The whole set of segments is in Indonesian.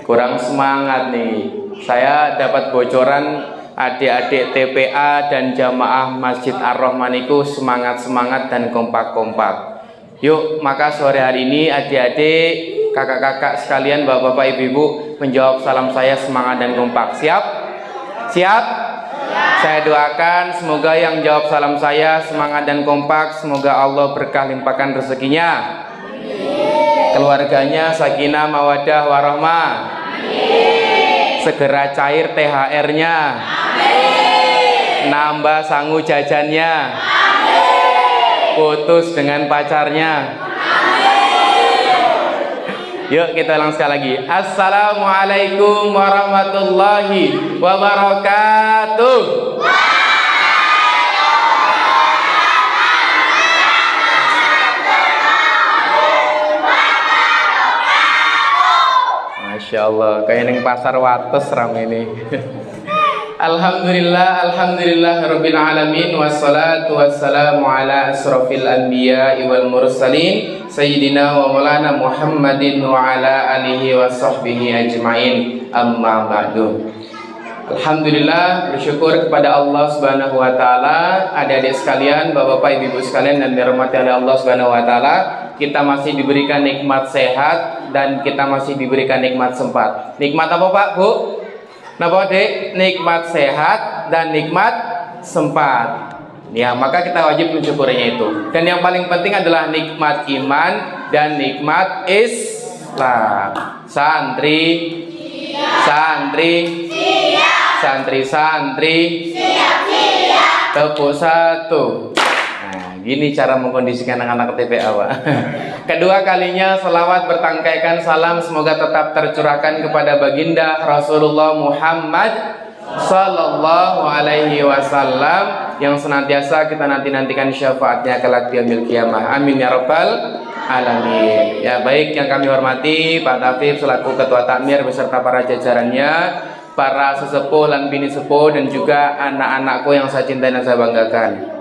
Kurang semangat nih. Saya dapat bocoran adik-adik TPA dan jamaah Masjid Ar-Rahman itu semangat-semangat dan kompak-kompak. Yuk, maka sore hari ini adik-adik, kakak-kakak sekalian, bapak-bapak, ibu-ibu menjawab salam saya semangat dan kompak. Siap? Siap? Saya doakan semoga yang jawab salam saya semangat dan kompak, semoga Allah berkah limpahkan rezekinya, keluarganya sakinah mawadah warahmah, segera cair THR-nya, nambah sangu jajannya, putus dengan pacarnya. Yuk kita ulang sekali lagi. Assalamualaikum warahmatullahi wabarakatuh. Masya Allah, kayak neng pasar Wates ramai ini. Alhamdulillah, alhamdulillah rabbil alamin, wassalatu wassalamu ala asrofil anbiya wal mursalin sayyidina wa maulana Muhammadin wa ala alihi wa sahbihi ajma'in, amma ba'du. Alhamdulillah, bersyukur kepada Allah Subhanahu wa taala, adik-adik sekalian, bapak-bapak, ibu-ibu sekalian dan dirahmati oleh Allah Subhanahu wa taala, kita masih diberikan nikmat sehat dan kita masih diberikan nikmat sempat. Nikmat apa Pak, Bu? Napa Dek? Nikmat sehat dan nikmat sempat. Ya, maka kita wajib mensyukurinya itu. Dan yang paling penting adalah nikmat iman dan nikmat Islam. Santri, santri, santri-santri, tepuk satu. Nah, gini cara mengkondisikan anak-anak TPA, Pak. Kedua kalinya selawat bertangkaikan salam semoga tetap tercurahkan kepada baginda Rasulullah Muhammad Sallallahu Alaihi Wasallam yang senantiasa kita nantikan syafaatnya kelak di yaumil qiyamah. Amin ya rabbal alamin. Ya, baik yang kami hormati Pak Tafib selaku Ketua Takmir beserta para jajarannya, para sesepuh dan bini sepuh dan juga anak-anakku yang saya cintai dan saya banggakan.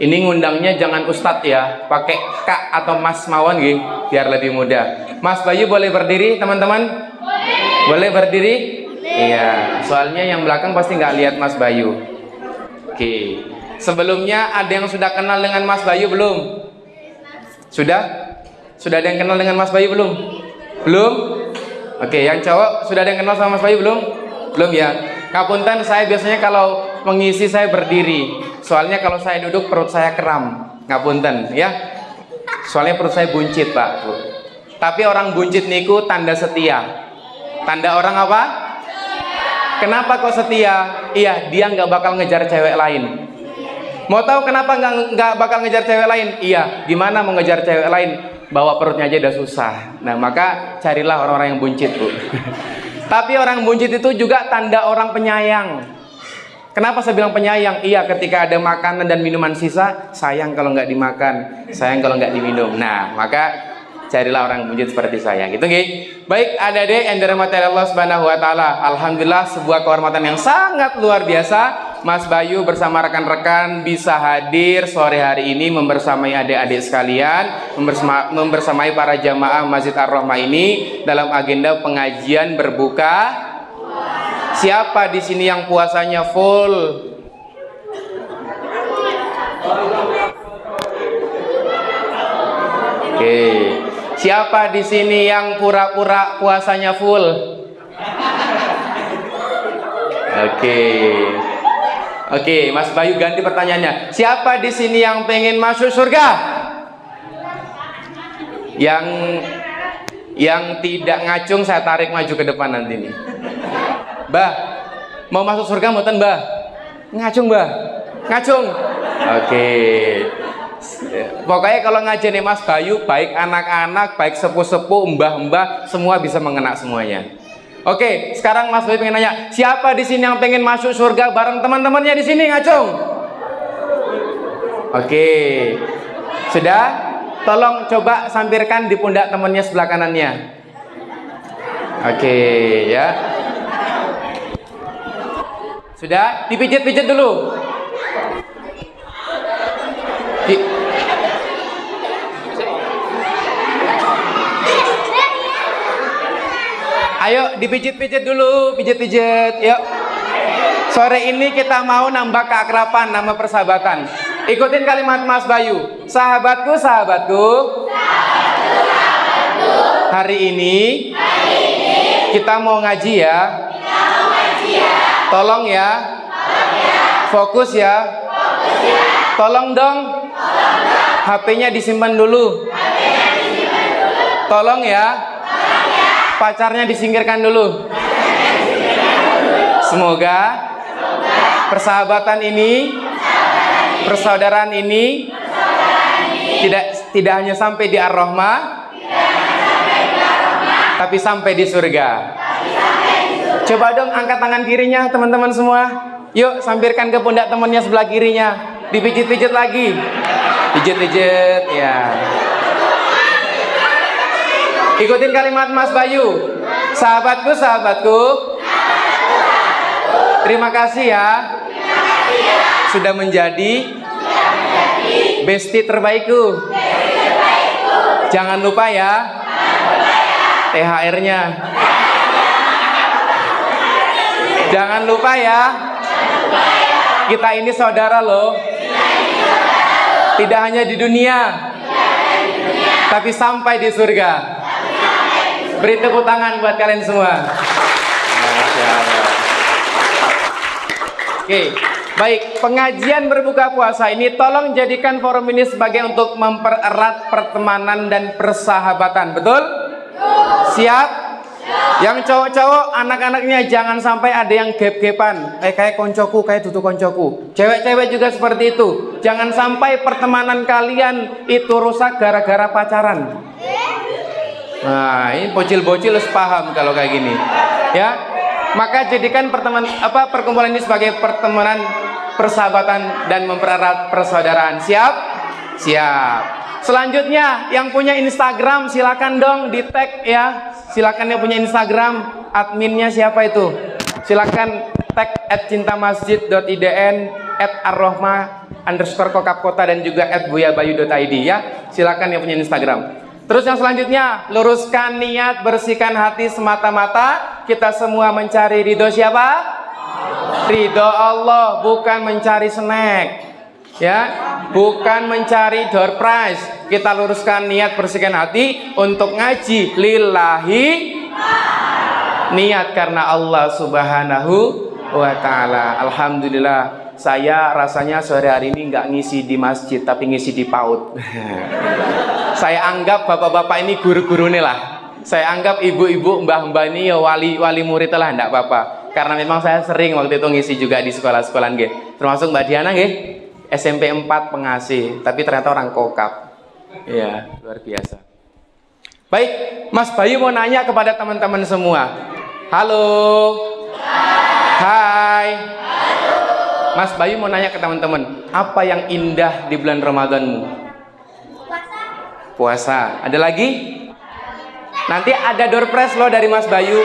Ini ngundangnya jangan Ustadz ya, pakai Kak atau Mas mawon gitu, biar lebih mudah. Mas Bayu boleh berdiri teman-teman? Boleh berdiri? Iya, soalnya yang belakang pasti nggak lihat Mas Bayu. Oke, sebelumnya ada yang sudah kenal dengan Mas Bayu belum? Sudah? Sudah ada yang kenal dengan Mas Bayu belum? Belum? Oke, yang cowok sudah ada yang kenal sama Mas Bayu belum? Belum ya? Kapunten, saya biasanya kalau mengisi saya berdiri. Soalnya kalau saya duduk perut saya kram. Ngapunten ya. Soalnya perut saya buncit, Pak, Bu. Tapi orang buncit niku tanda setia. Tanda orang apa? Kenapa kok setia? Iya, dia nggak bakal ngejar cewek lain. Mau tahu kenapa nggak bakal ngejar cewek lain? Iya, gimana mau ngejar cewek lain? Bawa perutnya aja udah susah. Nah, maka carilah orang-orang yang buncit, Bu. Tapi orang buncit itu juga tanda orang penyayang. Kenapa saya bilang penyayang? Iya, ketika ada makanan dan minuman sisa, sayang kalau nggak dimakan, sayang kalau nggak diminum. Nah, maka carilah orang buncit seperti saya, gitu nggih. Baik, adik-adik yang dirahmati Allah Subhanahu wa taala. Alhamdulillah, sebuah kehormatan yang sangat luar biasa. Mas Bayu bersama rekan-rekan bisa hadir sore hari ini membersamai adik-adik sekalian, membersamai para jamaah Masjid Ar-Rahmah ini dalam agenda pengajian berbuka. Siapa di sini yang puasanya full? Oke. Siapa di sini yang pura-pura puasanya full? Oke, Mas Bayu ganti pertanyaannya. Siapa di sini yang pengen masuk surga? Yang tidak ngacung saya tarik maju ke depan nanti nih. Mbah, mau masuk surga mboten, Mbah? Ngacung, Mbah? Ngacung? Oke. Pokoknya kalau ngajeni Mas Bayu, baik anak-anak, baik sepuh-sepuh, mbah-mbah, semua bisa mengena semuanya. Oke, sekarang Mas Bayu pengen nanya, siapa di sini yang pengen masuk surga bareng teman-temannya di sini? Ngacung? Oke. Sudah? Tolong coba sampirkan di pundak temannya sebelah kanannya. Oke, ya. Sudah? Dipijit-pijit dulu. Ayo dipijit-pijit dulu, pijit-pijit. Yuk. Sore ini kita mau nambah keakraban, nama persahabatan. Ikutin kalimat Mas Bayu. Sahabatku, sahabatku. Hari ini kita mau ngaji ya. Tolong ya. Fokus ya. Tolong dong. HP-nya disimpan dulu. Tolong ya. Pacarnya disingkirkan dulu. Semoga persahabatan ini, persaudaraan ini tidak hanya sampai di Ar-Rahmah, tapi sampai di surga. Coba dong angkat tangan kirinya teman-teman semua. Yuk sampirkan ke pundak temannya sebelah kirinya. Dipijit-pijit lagi. Pijit-pijit ya. Ikutin kalimat Mas Bayu. Sahabatku, sahabatku. Terima kasih ya. Sudah menjadi bestie terbaikku. Jangan lupa ya. THR-nya. Jangan lupa ya. Kita ini saudara loh. Tidak hanya di dunia, tapi sampai di surga. Beri tepuk tangan buat kalian semua. Masya Allah. Oke, baik. Pengajian berbuka puasa ini tolong jadikan forum ini sebagai untuk mempererat pertemanan dan persahabatan. Betul? Siap? Yang cowok-cowok, anak-anaknya jangan sampai ada yang gap-gapan. Kayak koncoku, kayak tutu koncoku. Cewek-cewek juga seperti itu. Jangan sampai pertemanan kalian itu rusak gara-gara pacaran. Nah, ini bocil-bocil harus paham kalau kayak gini. Ya. Maka jadikan perkumpulan ini sebagai pertemanan, persahabatan dan mempererat persaudaraan. Siap? Siap. Selanjutnya yang punya Instagram silakan dong di tag ya. Silakan yang punya Instagram, adminnya siapa itu? Silakan tag @cintamasjid.idn, @arrohma_kokapkota dan juga @buyabayu.id ya. Silakan yang punya Instagram. Terus yang selanjutnya, luruskan niat, bersihkan hati semata-mata. Kita semua mencari ridho siapa? Ridho Allah, bukan mencari snack. Ya, bukan mencari door prize. Kita luruskan niat, bersihkan hati untuk ngaji lillahi, niat karena Allah Subhanahu wa ta'ala. Alhamdulillah, saya rasanya sore hari ini nggak ngisi di masjid tapi ngisi di PAUD. Saya anggap bapak-bapak ini guru-guru nih lah. Saya anggap ibu-ibu, mbah-mbah ini ya wali murid lah, enggak apa-apa. Karena memang saya sering waktu itu ngisi juga di sekolah-sekolah nggih. Termasuk Mbak Diana nggih, SMP 4 pengasih, tapi ternyata orang kokap. Iya, luar biasa. Baik, Mas Bayu mau nanya kepada teman-teman semua. Halo. Hai. Mas Bayu mau nanya ke teman-teman, apa yang indah di bulan Ramadanmu? Puasa. Ada lagi? Nanti ada door prize loh dari Mas Bayu.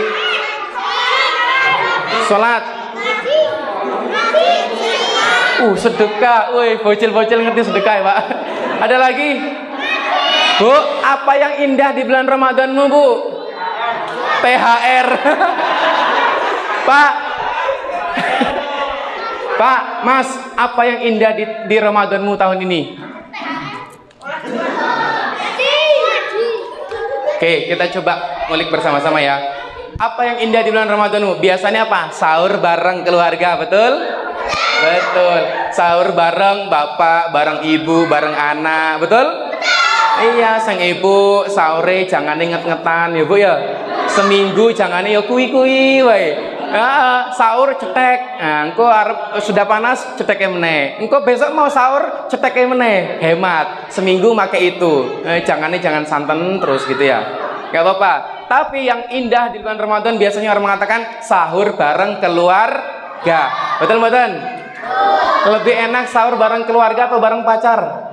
Sholat. Sedekah. Woi, bocil-bocil ngerti sedekah ya, Pak. Ada lagi? Bu, apa yang indah di bulan Ramadanmu, Bu? THR. Pak. Pak, Mas, apa yang indah di Ramadanmu tahun ini? Oke, kita coba ngulik bersama-sama ya. Apa yang indah di bulan Ramadanmu? Biasanya apa? Sahur bareng keluarga, betul? Betul. Sahur bareng bapak, bareng ibu, bareng anak, betul? Iya, sang ibu sahore jangan nget-ngetan ya, Bu ya. Seminggu jangan ya kui-kui wae. Sahur cetek. Nah, engko arep sudah panas ceteknya meneh. Engko besok mau sahur ceteknya meneh. Hemat. Seminggu pakai itu. Jangan santen terus gitu ya. Gak apa-apa. Tapi yang indah di bulan Ramadan biasanya orang mengatakan sahur bareng keluarga. Betul betul? Lebih enak sahur bareng keluarga atau bareng pacar?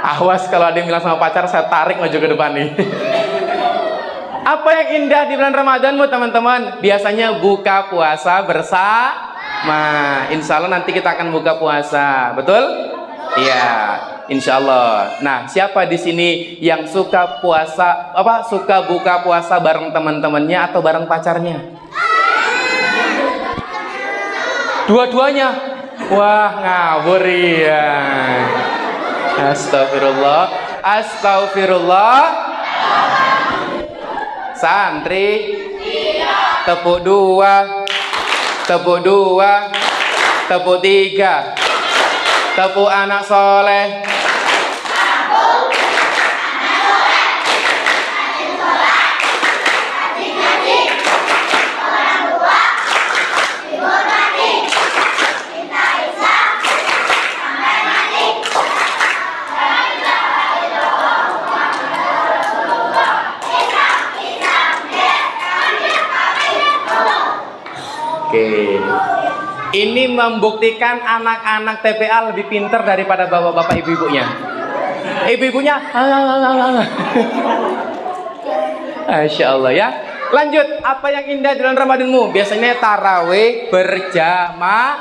Awas kalau ada yang bilang sama pacar, saya tarik maju ke depan nih. Apa yang indah di bulan Ramadanmu teman-teman? Biasanya buka puasa bersama. Insya Allah nanti kita akan buka puasa. Betul? Iya. Insya Allah. Nah, siapa di sini yang suka puasa, suka buka puasa bareng teman-temannya atau bareng pacarnya? Dua-duanya. Wah, ngawur ya. Astagfirullah. Astagfirullah. Santri. Tepuk dua. Tepuk dua. Tepuk tiga. Tepuk anak soleh. Oke. Ini membuktikan anak-anak TPA lebih pintar daripada bapak-bapak ibu-ibunya. Ibu-ibunya, Masya Allah ya. Lanjut, apa yang indah di bulan Ramadanmu? Biasanya tarawih berjamaah.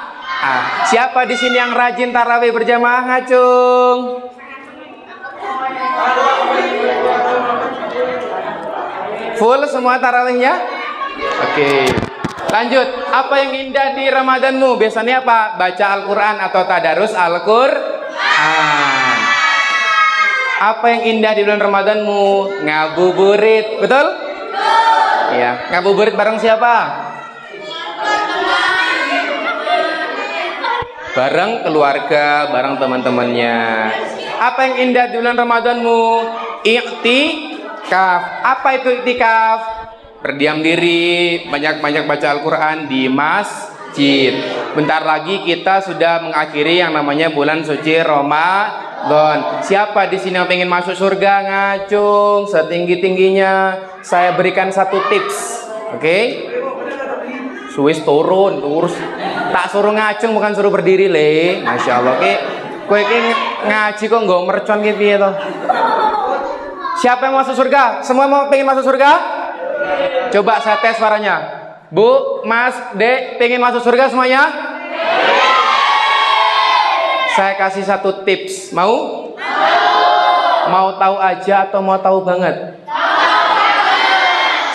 Siapa di sini yang rajin tarawih berjamaah, ngacung? Full semua tarawihnya? Oke. Lanjut, apa yang indah di Ramadanmu? Biasanya apa? Baca Al-Quran atau tadarus Al-Quran. Apa yang indah di bulan Ramadanmu? Ngabuburit, betul? Iya, ngabuburit bareng siapa? Bareng keluarga, bareng teman-temannya. Apa yang indah di bulan Ramadanmu? I'tikaf. Apa itu i'tikaf? Berdiam diri, banyak-banyak baca Al-Quran di masjid. Bentar lagi kita sudah mengakhiri yang namanya bulan suci Ramadan. Siapa di sini yang pengen masuk surga? Ngacung setinggi-tingginya. Saya berikan satu tips, oke? Suis turun, terus tak suruh ngacung, bukan suruh berdiri le. Masya Allah, oke? Kowe ngaji kok nggak mercon gitu ya toh? Siapa yang masuk surga? Semua mau pengen masuk surga? Coba saya tes suaranya. Bu, Mas, Dek, pengen masuk surga semuanya? Saya kasih satu tips. Mau? Mau tahu aja atau mau tahu banget?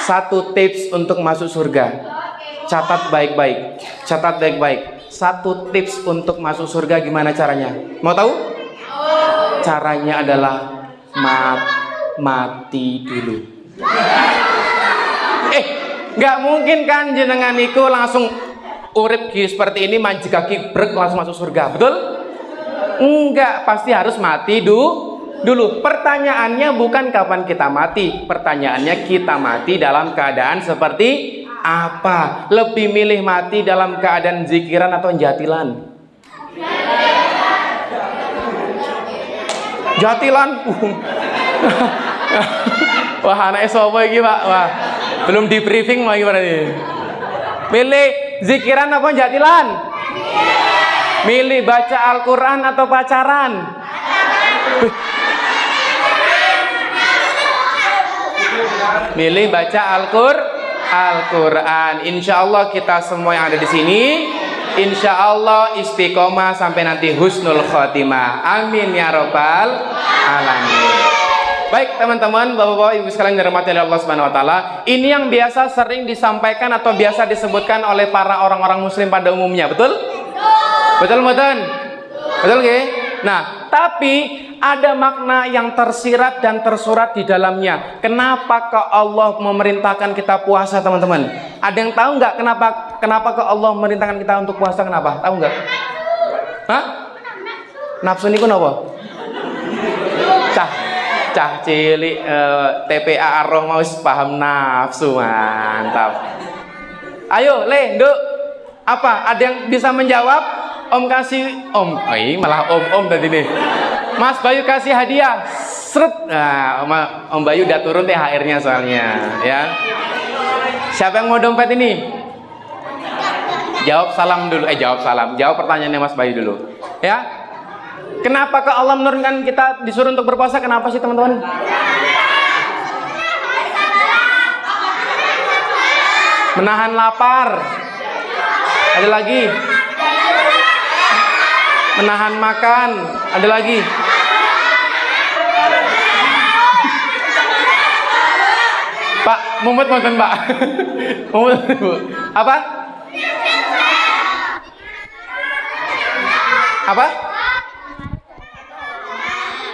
Satu tips untuk masuk surga. Catat baik-baik. Catat baik-baik. Satu tips untuk masuk surga gimana caranya? Mau tahu? Caranya adalah mati dulu. Nggak mungkin kan jenengan iku langsung urip seperti ini, manji kaki brek langsung masuk surga, betul? Enggak, pasti harus mati dulu. Pertanyaannya bukan kapan kita mati, pertanyaannya kita mati dalam keadaan seperti apa? Lebih milih mati dalam keadaan zikiran atau jatilan? Jatilan. Wah, anak sapa iki, Pak? Wah. Belum di briefing mau gimana nih? Milih zikiran apa jatilan? Milih baca Al-Quran atau pacaran? Milih baca Al-Quran. Insya Allah kita semua yang ada di sini, insya Allah istiqomah sampai nanti husnul khotimah. Amin ya robbal alamin. Baik teman-teman, bapak-bapak, ibu sekalian dirahmati oleh Allah Subhanahu Wa Taala. Ini yang biasa sering disampaikan atau biasa disebutkan oleh para orang-orang Muslim pada umumnya, betul? Betul, betul, oke? Nah, tapi ada makna yang tersirat dan tersurat di dalamnya. Kenapa kok Allah memerintahkan kita puasa, teman-teman? Ada yang tahu nggak kenapa kok Allah memerintahkan kita untuk puasa? Kenapa? Tahu nggak? Hah? Nafsu niku napa? Cah cilik TPA Arroh mau paham nafsu, mantap. Ayo Le, Nduk, apa? Ada yang bisa menjawab? Om kasih malah om tadi nih. Mas Bayu kasih hadiah. Seret. Nah, Om Bayu udah turun THR-nya soalnya, ya. Siapa yang mau dompet ini? Jawab salam dulu. Jawab salam. Jawab pertanyaannya Mas Bayu dulu. Ya. Kenapa ke Allah menurunkan kita disuruh untuk berpuasa? Kenapa sih teman-teman? Menahan lapar. Ada lagi. Menahan makan. Ada lagi. Pak, mumet mboten, Pak? Mumet, Bu. Apa? Apa?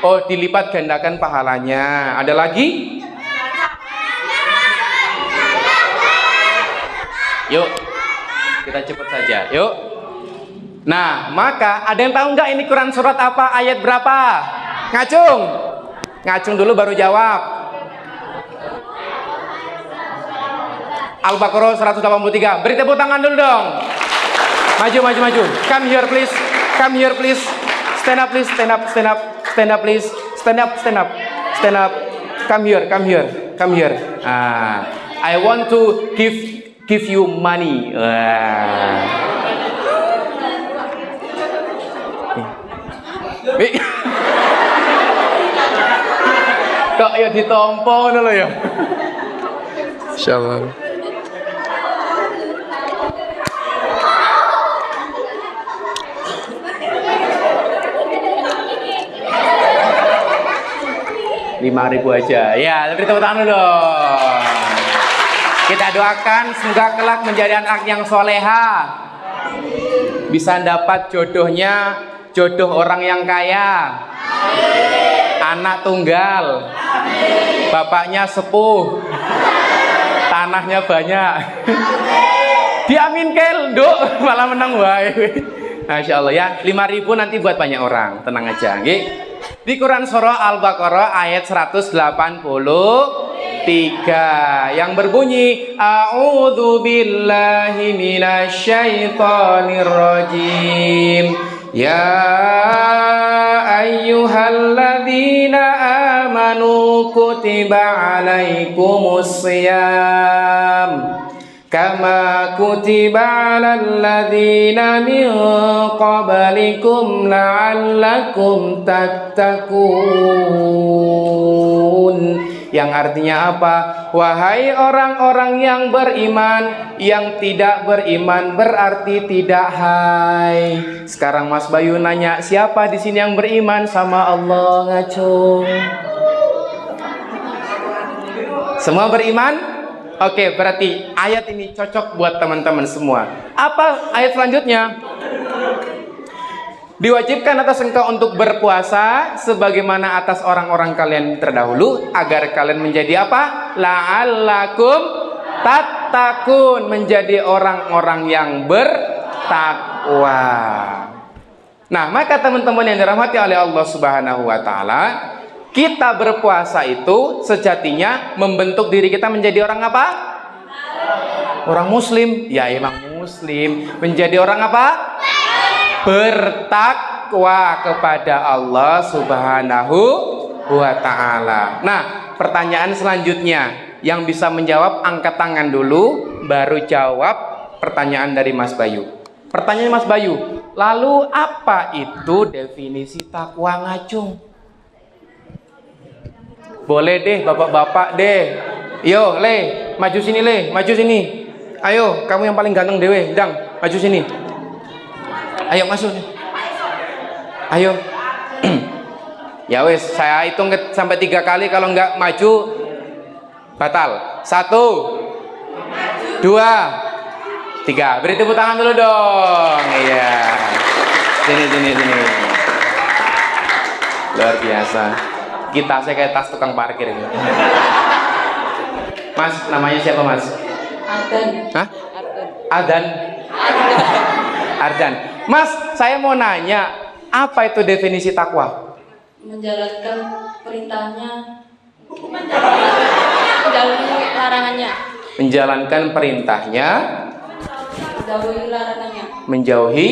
Oh, dilipat gandakan pahalanya. Ada lagi? Yuk, kita cepat saja. Yuk. Nah, maka ada yang tahu nggak ini Quran surat apa? Ayat berapa? Ngacung. Ngacung dulu baru jawab. Al-Baqarah 183. Beri tepuk tangan dulu dong. Maju, maju, maju. Come here please. Come here please. Stand up please. Stand up, stand up. Stand up please. Stand up, stand up. Stand up. Come here, come here. Come here. I want to give you money. Kok ya ditompo ngono ya. Insyaallah. Rp5.000 aja. Ya, beri tepuk tangan dong. Kita doakan semoga kelak menjadi anak yang soleha. Bisa dapat jodohnya, jodoh orang yang kaya. Anak tunggal. Bapaknya sepuh. Tanahnya banyak. Diaminkan, Duk. Malah menang wae. Masya Allah ya. 5.000 nanti buat banyak orang. Tenang aja, nggih. Di Quran surah Al-Baqarah ayat 183 yang berbunyi A'udzu billahi minasyaitonir rajim. Ya ayyuhalladzina amanu kutiba alaikumus shiyam kama kutiba alal ladzina min qablikum la'allakum tattaqun. Yang artinya apa? Wahai orang-orang yang beriman, yang tidak beriman berarti tidak hai. Sekarang Mas Bayu nanya, siapa di sini yang beriman sama Allah? Ngacung. Semua beriman? Oke, berarti ayat ini cocok buat teman-teman semua. Apa ayat selanjutnya? Diwajibkan atas engkau untuk berpuasa sebagaimana atas orang-orang kalian terdahulu agar kalian menjadi apa? La'allakum tattaqun, menjadi orang-orang yang bertakwa. Nah, maka teman-teman yang dirahmati oleh Allah Subhanahu wa taala, kita berpuasa itu sejatinya membentuk diri kita menjadi orang apa? Orang muslim. Ya emang muslim. Menjadi orang apa? Bertakwa kepada Allah Subhanahu wa ta'ala. Nah, pertanyaan selanjutnya yang bisa menjawab angkat tangan dulu, baru jawab pertanyaan dari Mas Bayu. Pertanyaan Mas Bayu, lalu apa itu definisi takwa ngacung? Boleh deh bapak-bapak deh. Yo, Le, maju sini Le, maju sini. Ayo, kamu yang paling ganteng dewe, Dang, maju sini. Ayo masuk. Ayo. Ya wes, saya hitung sampai 3 kali, kalau enggak maju batal. 1 2 3. Beri tepuk tangan dulu dong. Iya. Sini. Luar biasa. Kita saya kayak tas tukang parkir ini. Mas, namanya siapa Mas? Ardan. Hah? Ardan. Ardan. Mas, saya mau nanya, apa itu definisi takwa? Menjalankan perintahnya, menjauhi larangannya. Menjalankan perintahnya, Menjauhi larangannya. menjauhi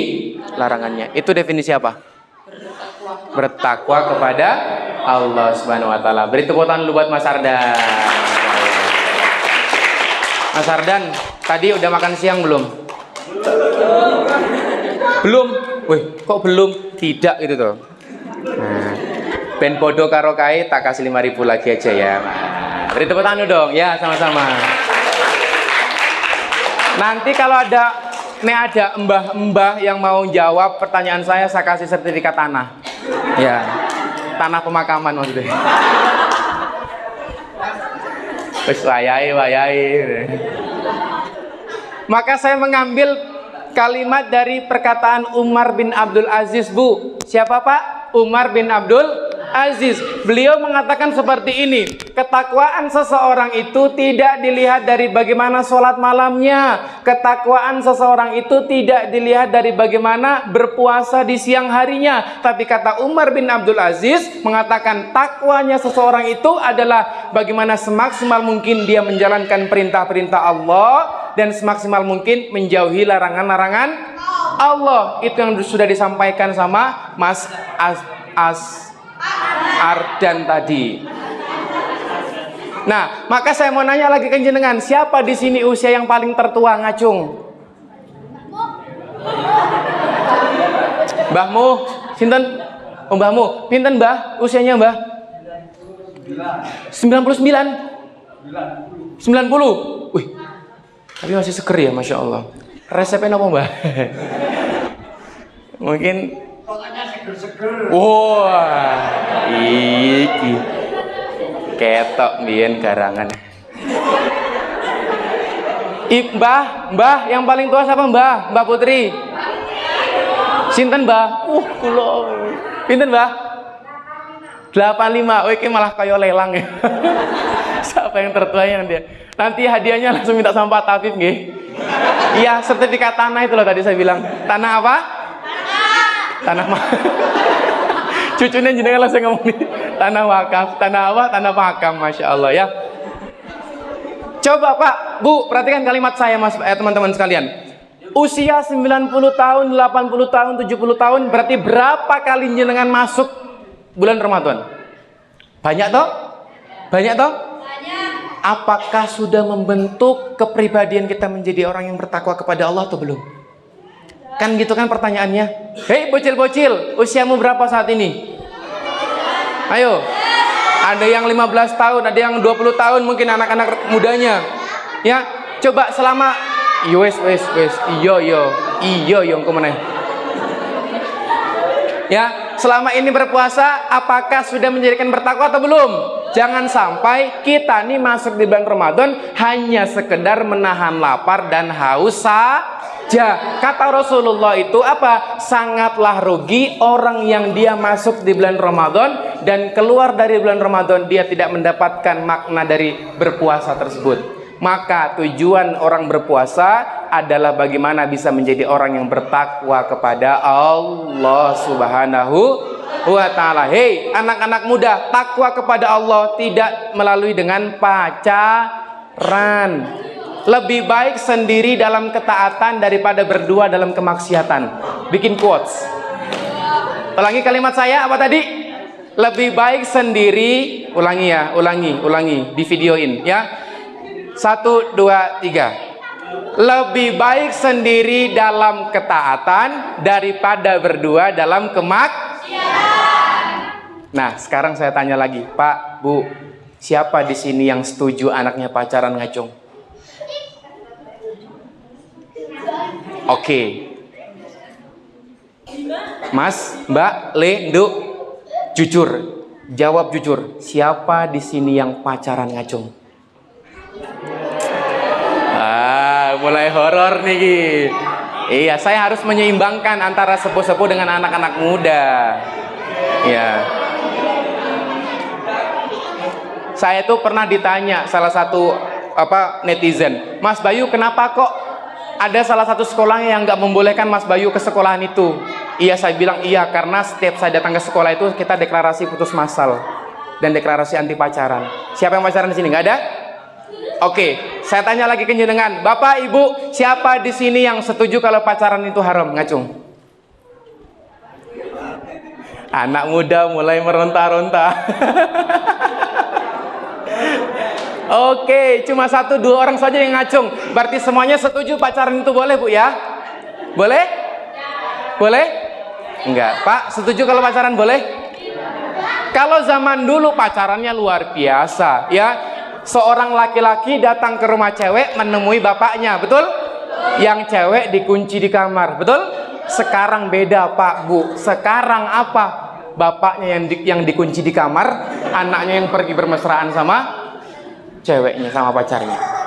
larangannya. Itu definisi apa? Bertakwa. Bertakwa kepada Allah Subhanahu wa taala. Beri tepuk tangan dulu buat Mas Ardan. Mas Ardan, tadi udah makan siang belum? Belum? Wih, kok belum? Tidak gitu tuh. Nah, ben bodoh karo kae tak kasih 5.000 lagi aja ya. Nah, beri tepuk tangan dulu dong. Ya, sama-sama. Nanti kalau ada mbah-mbah yang mau jawab pertanyaan saya kasih sertifikat tanah. Ya. tanah pemakaman maksudnya. Wis wayai. Maka saya mengambil kalimat dari perkataan Umar bin Abdul Aziz, Bu. Siapa Pak? Umar bin Abdul Aziz. Beliau mengatakan seperti ini, ketakwaan seseorang itu tidak dilihat dari bagaimana sholat malamnya. Ketakwaan seseorang itu tidak dilihat dari bagaimana berpuasa di siang harinya. Tapi kata Umar bin Abdul Aziz mengatakan takwanya seseorang itu adalah bagaimana semaksimal mungkin dia menjalankan perintah-perintah Allah dan semaksimal mungkin menjauhi larangan-larangan Allah. Itu yang sudah disampaikan sama Mas Ardan tadi. Nah, maka saya mau nanya lagi ke jenengan, siapa di sini usia yang paling tertua ngacung? Mbahmu, sinten? Oh, mbahmu, pinten mbah? Usianya mbah? 99? 90? Wih, tapi masih seger ya, Masya Allah. Resepnya apa mbah? Mungkin wah, iki ketok biyen garangan. Mbah yang paling tua siapa mbah? Mbah Putri. Sinten mbah? Kula. Pinten mbah? 85. Oh, iki malah kaya lelang ya. Siapa yang tertua yang dia? Nanti hadiahnya langsung minta sama Pak Tafif nggih. Iya, sertifikat tanah itu loh tadi saya bilang. Tanah apa? Tanah cucunya jenengan langsung ngomong nih, tanah wakaf, tanah apa? Tanah makam, Masya Allah ya. Coba Pak, Bu, perhatikan kalimat saya Mas, teman-teman sekalian. Usia 90 tahun, 80 tahun, 70 tahun, berarti berapa kali jenengan masuk bulan Ramadan? Banyak toh? Banyak toh? Apakah sudah membentuk kepribadian kita menjadi orang yang bertakwa kepada Allah atau belum? Kan gitu kan pertanyaannya. Hei bocil-bocil, usiamu berapa saat ini? Ayo. Ada yang 15 tahun, ada yang 20 tahun mungkin anak-anak mudanya. Ya, coba selama iyo engko meneh. Ya, selama ini berpuasa apakah sudah menjadikan bertakwa atau belum? Jangan sampai kita nih masuk di bulan Ramadan hanya sekedar menahan lapar dan haus saja. Kata Rasulullah itu apa? Sangatlah rugi orang yang dia masuk di bulan Ramadan dan keluar dari bulan Ramadan dia tidak mendapatkan makna dari berpuasa tersebut. Maka tujuan orang berpuasa adalah bagaimana bisa menjadi orang yang bertakwa kepada Allah Subhanahu wa ta'ala. Hei anak-anak muda, takwa kepada Allah tidak melalui dengan pacaran. Lebih baik sendiri dalam ketaatan daripada berdua dalam kemaksiatan. Bikin quotes. Ulangi kalimat saya apa tadi? Lebih baik sendiri. Ulangi ya, ulangi di videoin ya. 1, 2, 3. Lebih baik sendiri dalam ketaatan daripada berdua dalam kemaksiatan. Nah, sekarang saya tanya lagi, Pak, Bu, siapa di sini yang setuju anaknya pacaran ngacung? Oke. Mas, Mbak, Le, Nduk, jujur. Jawab jujur. Siapa di sini yang pacaran ngacung? Mulai horor nih. Iya, saya harus menyeimbangkan antara sepuh-sepuh dengan anak-anak muda. Ya. Saya tuh pernah ditanya salah satu netizen, Mas Bayu, kenapa kok ada salah satu sekolah yang nggak membolehkan Mas Bayu ke sekolahan itu? Iya, saya bilang iya karena setiap saya datang ke sekolah itu kita deklarasi putus massal dan deklarasi anti pacaran. Siapa yang pacaran di sini? Nggak ada? Oke, saya tanya lagi ke jenengan, Bapak, Ibu, siapa di sini yang setuju kalau pacaran itu haram? Ngacung. Anak muda mulai meronta-ronta. Oke, cuma 1-2 orang saja yang ngacung. Berarti semuanya setuju pacaran itu boleh, Bu ya? Boleh? Boleh? Enggak. Pak, setuju kalau pacaran boleh? Kalau zaman dulu pacarannya luar biasa, ya. Seorang laki-laki datang ke rumah cewek menemui bapaknya, betul? Yang cewek dikunci di kamar, betul? Sekarang beda Pak, Bu. Sekarang apa? Bapaknya yang dikunci di kamar, anaknya yang pergi bermesraan sama ceweknya, sama pacarnya.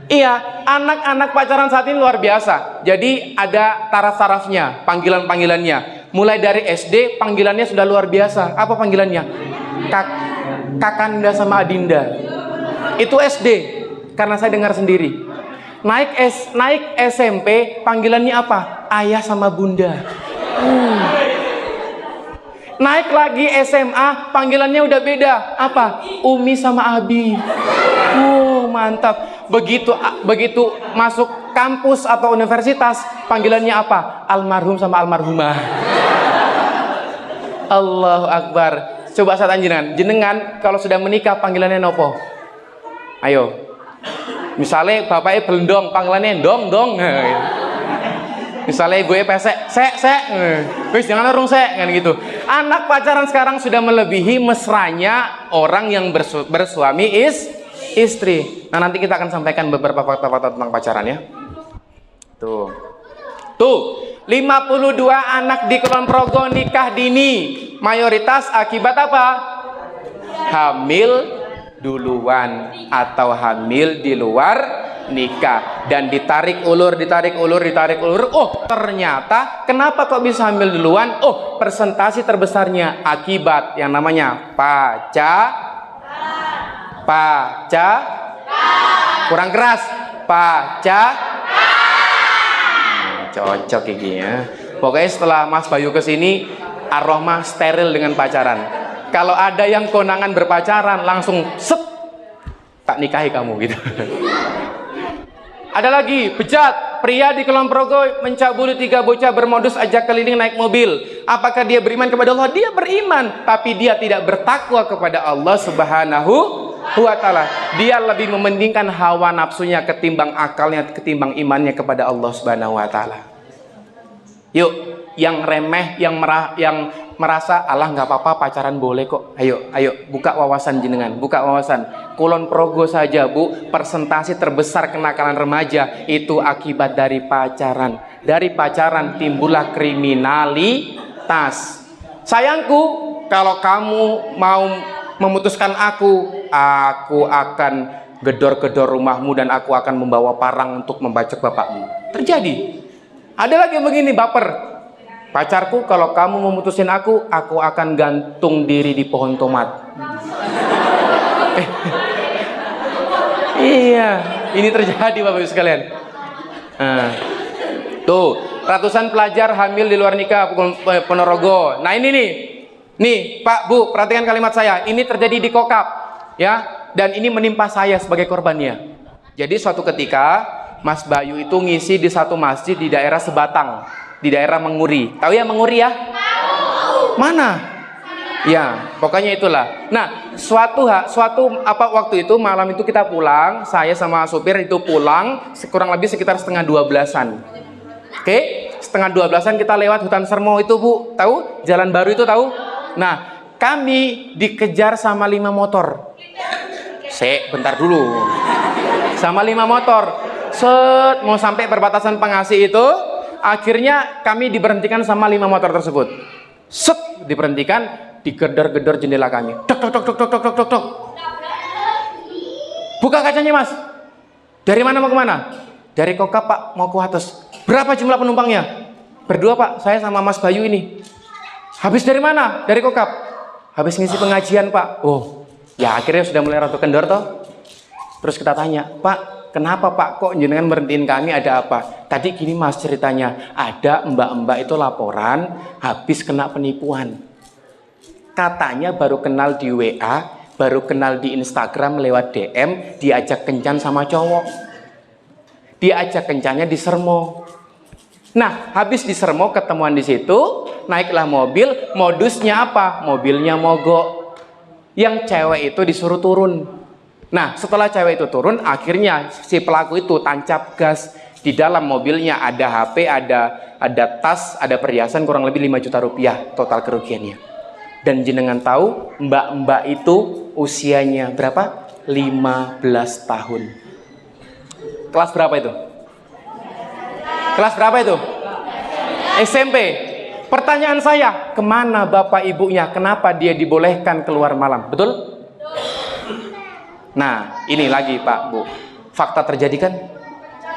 Iya, anak-anak pacaran saat ini luar biasa. Jadi ada taraf-tarafnya, panggilan-panggilannya. Mulai dari SD, panggilannya sudah luar biasa. Apa panggilannya? Kakanda sama Adinda. Itu SD, karena saya dengar sendiri. Naik SMP, panggilannya apa? Ayah sama Bunda. Naik lagi SMA, panggilannya udah beda. Apa? Umi sama Abi. Mantap. Begitu masuk kampus atau universitas, panggilannya apa? Almarhum sama almarhumah. Allahu Akbar. Coba saat jenengan kalau sudah menikah panggilannya nopo? Ayo. Misalnya bapaknya belendong, panggilannya dong. Misalnya gue pesek, sek. Wis jangan urung sek, kan gitu. Anak pacaran sekarang sudah melebihi mesranya orang yang bersuami istri. Nah, nanti kita akan sampaikan beberapa fakta-fakta tentang pacaran ya. Tuh. 52 anak di Kulon Progo nikah dini. Mayoritas akibat apa? Hamil duluan atau hamil di luar nikah, dan ditarik ulur. Oh, ternyata kenapa kok bisa hamil duluan? Oh, persentase terbesarnya akibat yang namanya kurang keras, cocok gigi ya. Pokoknya setelah Mas Bayu kesini, Ar-Rohmah steril dengan pacaran. Kalau ada yang konangan berpacaran, langsung set, tak nikahi kamu gitu. Ada lagi, bejat. Pria di Kulon Progo mencabuli 3 bocah bermodus ajak keliling naik mobil. Apakah dia beriman kepada Allah? Dia beriman, tapi dia tidak bertakwa kepada Allah Subhanahu wa Ta'ala. Dia lebih mementingkan hawa nafsunya ketimbang akalnya, ketimbang imannya kepada Allah Subhanahu wa Ta'ala. Yuk, yang remeh, yang merasa Allah nggak apa-apa pacaran boleh kok. Ayo buka wawasan jenengan, buka wawasan. Kulon Progo saja Bu, persentase terbesar kenakalan remaja itu akibat dari pacaran. Dari pacaran timbullah kriminalitas. Sayangku, kalau kamu mau memutuskan aku akan gedor-gedor rumahmu dan aku akan membawa parang untuk membacok bapakmu. Terjadi. Ada lagi yang begini, baper. Pacarku, kalau kamu memutusin aku akan gantung diri di pohon tomat. Iya, ini terjadi Bapak Ibu sekalian. Tuh, ratusan pelajar hamil di luar nikah Ponorogo. Nah ini nih Pak Bu, perhatikan kalimat saya. Ini terjadi di Kokap, ya, dan ini menimpa saya sebagai korbannya. Jadi suatu ketika Mas Bayu itu ngisi di satu masjid di daerah Sebatang, di daerah Menguri. Tahu ya Menguri ya? Tahu. Mana? Ya, pokoknya itulah. Nah, waktu itu malam itu kita pulang, saya sama supir itu pulang kurang lebih sekitar setengah 12-an. Oke, setengah 12-an kita lewat hutan Sermo itu Bu, tahu? Jalan baru itu tahu? Nah, kami dikejar sama 5 motor. Bentar dulu. Sama 5 motor. Mau sampai perbatasan Pengasih itu, akhirnya kami diberhentikan sama 5 motor tersebut. Diberhentikan, digedor-gedor jendela kami. Tok. Buka kacanya Mas. Dari mana mau kemana? Dari Kokap Pak, mau ke Wates. Berapa jumlah penumpangnya? Berdua Pak, saya sama Mas Bayu ini. Habis dari mana? Dari Kokap. Habis ngisi pengajian Pak. Oh, ya akhirnya sudah mulai rada kendor toh. Terus kita tanya, Pak, kenapa Pak kok jenengan berhentiin kami, ada apa? Tadi gini Mas ceritanya, ada mbak-mbak itu laporan habis kena penipuan. Katanya baru kenal di WA, baru kenal di Instagram lewat DM, diajak kencan sama cowok. Diajak kencannya di Sermo. Nah, habis di Sermo ketemuan di situ, naiklah mobil, modusnya apa? Mobilnya mogok. Yang cewek itu disuruh turun. Nah, setelah cewek itu turun, akhirnya si pelaku itu tancap gas. Di dalam mobilnya ada HP, ada tas, ada perhiasan kurang lebih 5 juta rupiah total kerugiannya. Dan jenengan tahu, mbak-mbak itu usianya berapa? 15 tahun. Kelas berapa itu? Kelas berapa itu? SMP. Pertanyaan saya, kemana bapak ibunya? Kenapa dia dibolehkan keluar malam? Betul? Nah, ini lagi Pak Bu, fakta terjadi kan?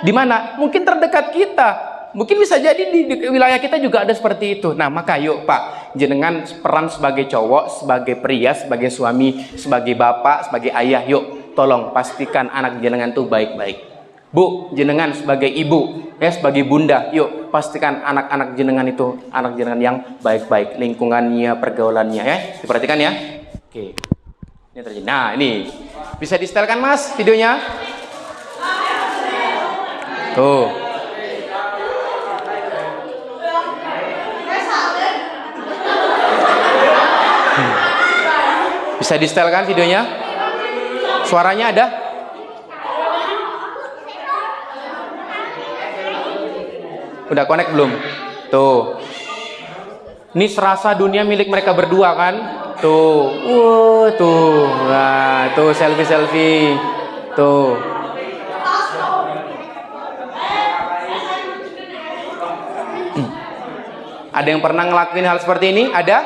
Di mana? Mungkin terdekat kita. Mungkin bisa jadi di wilayah kita juga ada seperti itu. Nah, maka yuk Pak, jenengan peran sebagai cowok, sebagai pria, sebagai suami, sebagai bapak, sebagai ayah, yuk tolong pastikan anak jenengan tuh baik-baik. Bu, jenengan sebagai ibu, ya sebagai bunda, yuk pastikan anak-anak jenengan itu anak jenengan yang baik-baik, lingkungannya, pergaulannya, ya diperhatikan ya. Oke, ini terjadi. Nah, ini bisa di-setelkan Mas videonya. Tuh. Bisa di-setelkan videonya? Suaranya ada? Udah connect belum? Tuh. Ini serasa dunia milik mereka berdua kan? Tuh. Tuh. Nah, tuh selfie-selfie. Tuh. Ada yang pernah ngelakuin hal seperti ini? Ada?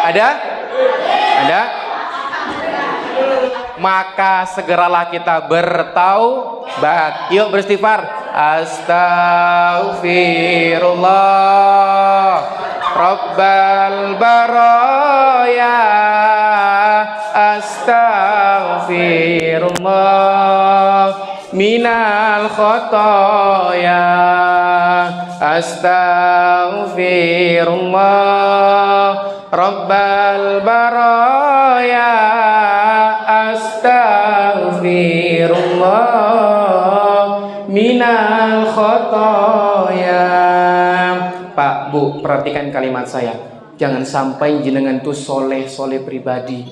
Ada? Ada? Maka segeralah kita bertaubat. Yuk beristighfar. Astaghfirullah Rabbal baraya. Astaghfirullah minal khotoya. Astaghfirullah Rabbal baraya. Astaghfirullah minal khotoya. Pak, Bu, perhatikan kalimat saya. Jangan sampai jenengan tuh soleh-soleh pribadi.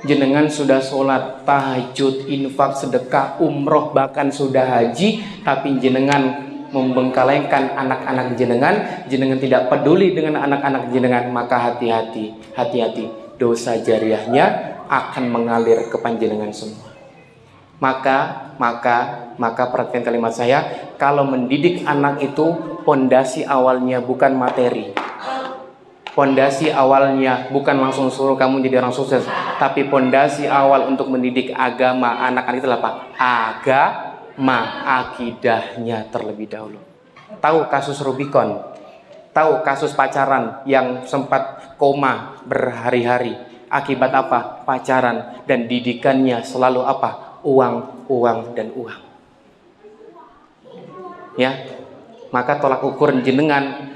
Jenengan sudah sholat, tahajud, infak, sedekah, umroh, bahkan sudah haji, tapi jenengan membengkalaikan anak-anak jenengan, jenengan tidak peduli dengan anak-anak jenengan, maka hati-hati, hati-hati, dosa jariahnya akan mengalir ke panjenengan semua. Maka perhatikan kalimat saya, kalau mendidik anak itu pondasi awalnya bukan materi. Pondasi awalnya bukan langsung suruh kamu jadi orang sukses, tapi pondasi awal untuk mendidik agama anak-anak itu apa? Agama, akidahnya terlebih dahulu. Tahu kasus Rubicon? Tahu kasus pacaran yang sempat koma berhari-hari? Akibat apa? Pacaran, dan didikannya selalu apa? Uang, uang, dan uang. Ya, maka tolak ukur jenengan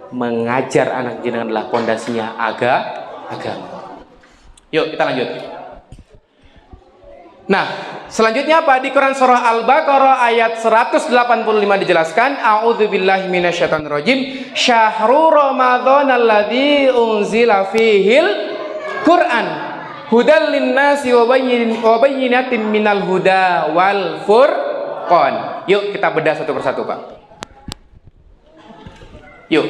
mengajar anak jenengan adalah pondasinya agama. Yuk kita lanjut. Nah, selanjutnya apa? Di Quran surah Al-Baqarah ayat 185 dijelaskan, a'udzubillahi minasyaitonirrajim, syahrul ramadhanal ladzi unzila fihil Quran hudal linnasi wa bayyinatin minal huda wal furqan. Yuk kita bedah satu persatu, Pak. Yuk.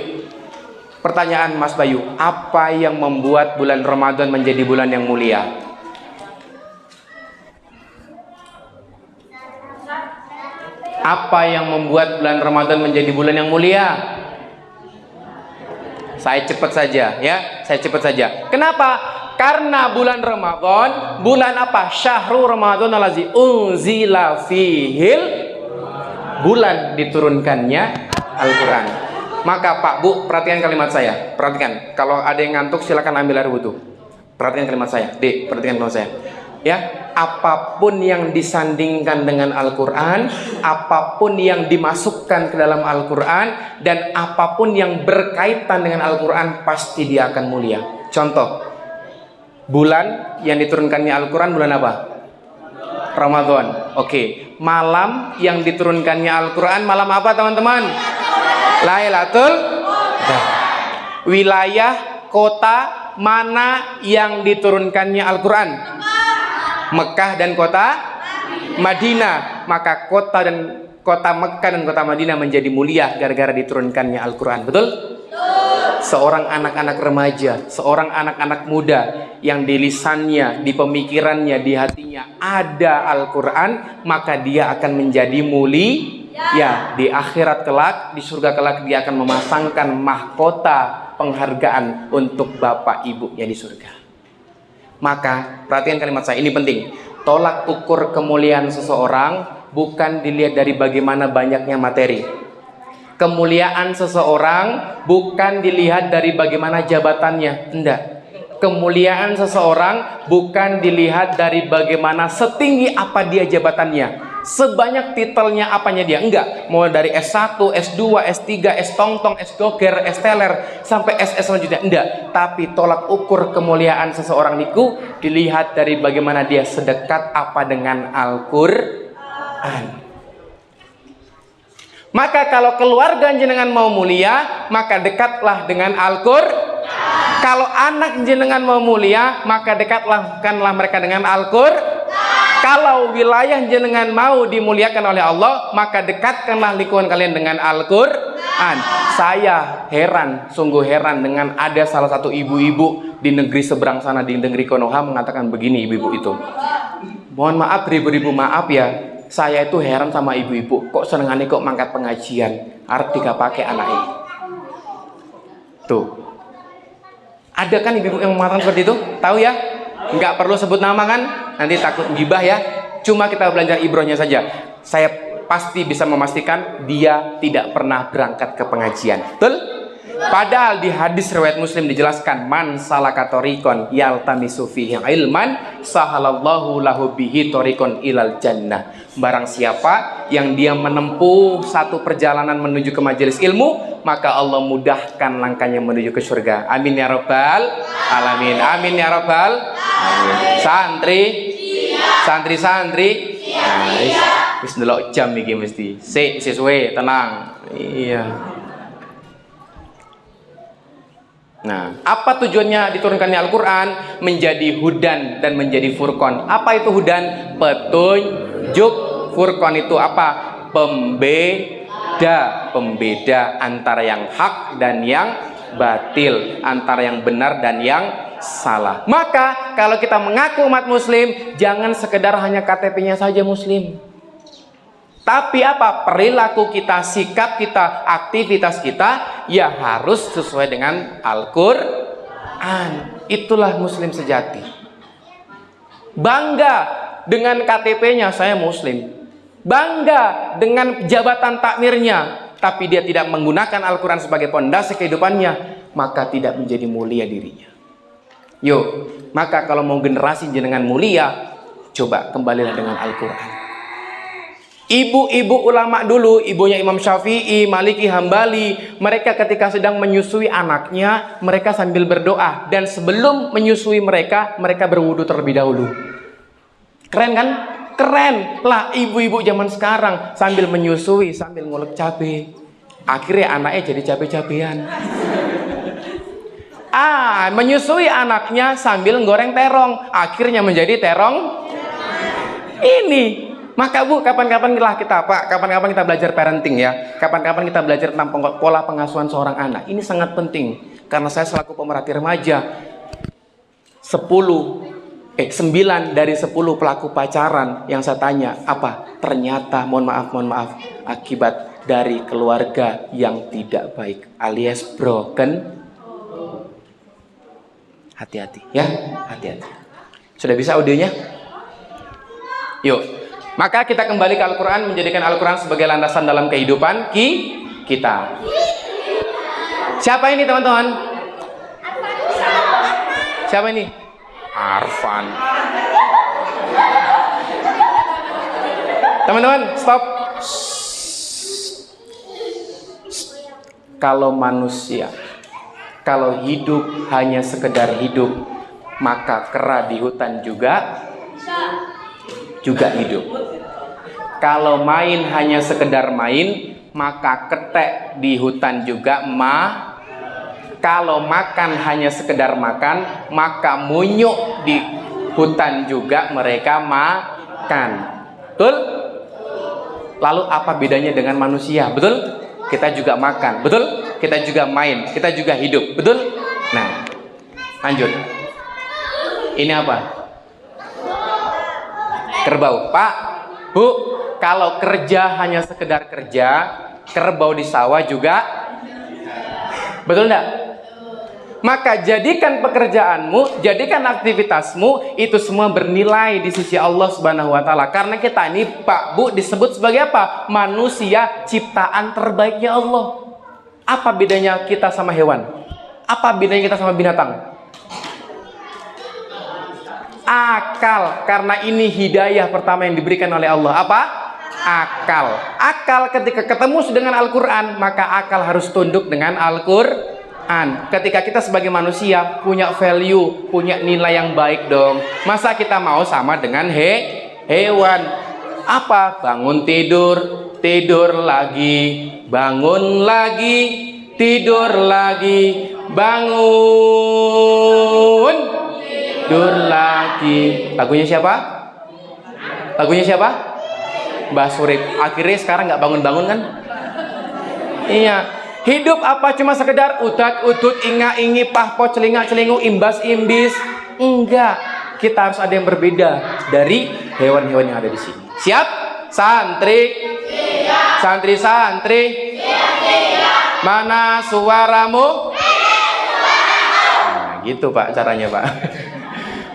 Pertanyaan Mas Bayu, apa yang membuat bulan Ramadan menjadi bulan yang mulia? Apa yang membuat bulan Ramadan menjadi bulan yang mulia? Saya cepat saja ya, saya cepat saja. Kenapa? Karena bulan Ramadan, bulan apa? Syahrul Ramadan allazi unzila fihil, bulan diturunkannya Al-Quran. Maka Pak Bu, perhatikan kalimat saya. Perhatikan, kalau ada yang ngantuk silakan ambil air wudhu. Perhatikan kalimat saya. Dek, perhatikan kalimat saya. Ya, apapun yang disandingkan dengan Al-Quran, apapun yang dimasukkan ke dalam Al-Quran, dan apapun yang berkaitan dengan Al-Quran, pasti dia akan mulia. Contoh, bulan yang diturunkannya Al-Quran bulan apa? Ramadan. Oke. Malam yang diturunkannya Al-Quran malam apa teman-teman? Lailatul Qadar. Wilayah kota mana yang diturunkannya Al-Quran? Mekah dan kota Madinah. Maka kota Mekah dan kota Madinah menjadi mulia gara-gara diturunkannya Al-Quran. Betul? Seorang anak-anak remaja, seorang anak-anak muda yang di lisannya, di pemikirannya, di hatinya ada Al-Quran, maka dia akan menjadi Ya, di akhirat kelak, di surga kelak dia akan memasangkan mahkota penghargaan untuk bapak ibunya di surga. Maka, perhatikan kalimat saya, ini penting. Tolak ukur kemuliaan seseorang bukan dilihat dari bagaimana banyaknya materi. Kemuliaan seseorang bukan dilihat dari bagaimana jabatannya, enggak. Kemuliaan seseorang bukan dilihat dari bagaimana setinggi apa dia jabatannya, sebanyak titelnya apanya dia, enggak. Mulai dari S1, S2, S3, S-tongtong, S-doger, S-teler sampai SS selanjutnya, enggak. Tapi tolak ukur kemuliaan seseorang niku dilihat dari bagaimana dia sedekat apa dengan Al-Qur'an. Maka kalau keluarga jenengan mau mulia, maka dekatlah dengan Al-Qur'an. Kalau anak jenengan mau mulia, maka dekatlah mereka dengan Al-Qur'an. Kalau wilayah jenengan mau dimuliakan oleh Allah, maka dekatkanlah lingkungan kalian dengan Al-Qur'an. Saya heran, sungguh heran dengan ada salah satu ibu-ibu di negeri seberang sana, di negeri Konoha, mengatakan begini ibu-ibu itu. Mohon maaf, beribu-ribu maaf ya. Saya itu heran sama ibu-ibu, kok senengannya kok mangkat pengajian, arep pakai anak ini. Tuh. Ada kan ibu-ibu yang mengatakan seperti itu? Tahu ya? Nggak perlu sebut nama kan? Nanti takut gibah ya. Cuma kita belajar ibrohnya saja. Saya pasti bisa memastikan dia tidak pernah berangkat ke pengajian. Betul? Padahal di hadis riwayat Muslim dijelaskan, man salaka tariqan yaltamisu fihi ilman sahalallahu lahu bihi tariqan ilal jannah. Barang siapa yang dia menempuh satu perjalanan menuju ke majelis ilmu, maka Allah mudahkan langkahnya menuju ke surga. Amin ya rabbal alamin. Amin ya rabbal alamin. Santri. Wis ndelok jam iki mesti. Sik sesuai, tenang. Iya. Nah, apa tujuannya diturunkannya Al-Quran? Menjadi hudan dan menjadi furqan. Apa itu hudan? Petunjuk. Furqan itu apa? Pembeda antara yang hak dan yang batil, antara yang benar dan yang salah. Maka kalau kita mengaku umat muslim, jangan sekedar hanya KTP-nya saja muslim. Tapi apa? Perilaku kita, sikap kita, aktivitas kita ya harus sesuai dengan Al-Qur'an. Itulah muslim sejati. Bangga dengan KTP-nya, saya muslim. Bangga dengan jabatan takmirnya, tapi dia tidak menggunakan Al-Qur'an sebagai pondasi kehidupannya, maka tidak menjadi mulia dirinya. Yuk, maka kalau mau generasi jenengan mulia, coba kembalilah dengan Al-Qur'an. Ibu-ibu ulama dulu, ibunya Imam Syafi'i, Maliki, Hambali, mereka ketika sedang menyusui anaknya, mereka sambil berdoa. Dan sebelum menyusui mereka berwudu terlebih dahulu. Keren kan? Keren lah ibu-ibu zaman sekarang sambil menyusui, sambil ngulek cabai. Akhirnya anaknya jadi cabai-cabean. Menyusui anaknya sambil goreng terong. Akhirnya menjadi terong. Ini. Maka Bu, kapan-kapan kita belajar parenting ya. Kapan-kapan kita belajar tentang pola pengasuhan seorang anak. Ini sangat penting karena saya selaku pemerhati remaja, 9 dari 10 pelaku pacaran yang saya tanya apa? Ternyata mohon maaf akibat dari keluarga yang tidak baik alias broken. Hati-hati ya, hati-hati. Sudah bisa audionya? Yuk. Maka kita kembali ke Al-Quran, menjadikan Al-Quran sebagai landasan dalam kehidupan kita. Siapa ini teman-teman? Siapa ini? Arfan. Teman-teman, stop. Kalau manusia, kalau hidup hanya sekedar hidup, maka kera di hutan juga hidup. Kalau main hanya sekedar main, maka ketek di hutan juga Kalau makan hanya sekedar makan, maka munyuk di hutan juga mereka makan. Betul? Lalu apa bedanya dengan manusia? Betul? Kita juga makan. Betul? Kita juga main. Kita juga hidup. Betul? Nah, lanjut. Ini apa? Kerbau. Pak, Bu, kalau kerja hanya sekedar kerja, kerbau di sawah juga. Betul enggak? Maka jadikan pekerjaanmu, jadikan aktivitasmu itu semua bernilai di sisi Allah Subhanahu wa taala. Karena kita ini, Pak, Bu, disebut sebagai apa? Manusia ciptaan terbaiknya Allah. Apa bedanya kita sama hewan? Apa bedanya kita sama binatang? Akal. Karena ini hidayah pertama yang diberikan oleh Allah. Apa? Akal. Akal ketika ketemu dengan Al-Quran, maka akal harus tunduk dengan Al-Quran. Ketika kita sebagai manusia punya value, punya nilai yang baik dong. Masa kita mau sama dengan hewan? Apa? Bangun tidur, tidur lagi, bangun lagi, tidur lagi, bangun, tidur lagi. Lagunya siapa? Lagunya siapa? Mbah Surip. Akhirnya sekarang nggak bangun-bangun kan? Iya. Hidup apa cuma sekedar utat-utut, inga-ingi, pahpo, celinga-celingu, imbas-imbis? Enggak. Kita harus ada yang berbeda dari hewan-hewan yang ada di sini. Siap? Santri? Siap. Santri-santri? Siap. Mana suaramu? Nah, gitu Pak caranya Pak.